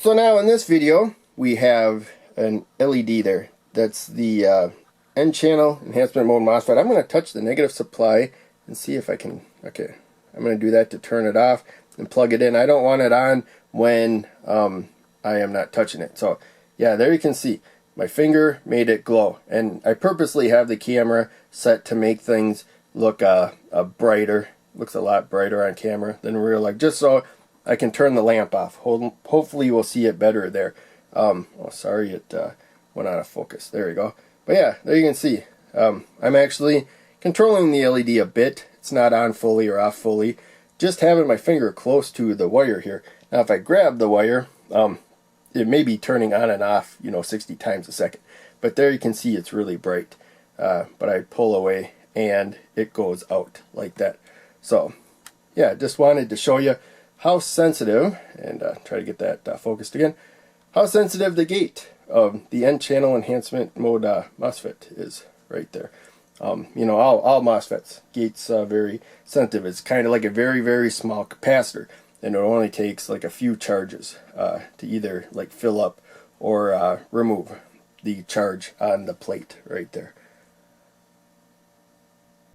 So now in this video we have an LED there. That's the N-channel enhancement mode MOSFET. I'm going to touch the negative supply and see if I can, okay, I'm going to do that to turn it off and plug it in. I don't want it on when I am not touching it. So yeah, there you can see my finger made it glow, and I purposely have the camera set to make things look brighter. Looks a lot brighter on camera than real life, just so I can turn the lamp off. Hopefully we'll see it better there. Oh, sorry, it went out of focus. There you go. But yeah, there you can see. I'm actually controlling the LED a bit. It's not on fully or off fully. Just having my finger close to the wire here. Now if I grab the wire, it may be turning on and off, 60 times a second. But there you can see it's really bright. But I pull away and it goes out like that. So yeah, just wanted to show you how sensitive, and try to get that focused again, how sensitive the gate of the N-channel enhancement mode MOSFET is right there. All MOSFETs, gates very sensitive. It's kind of like a very, very small capacitor, and it only takes like a few charges to either like fill up or remove the charge on the plate right there.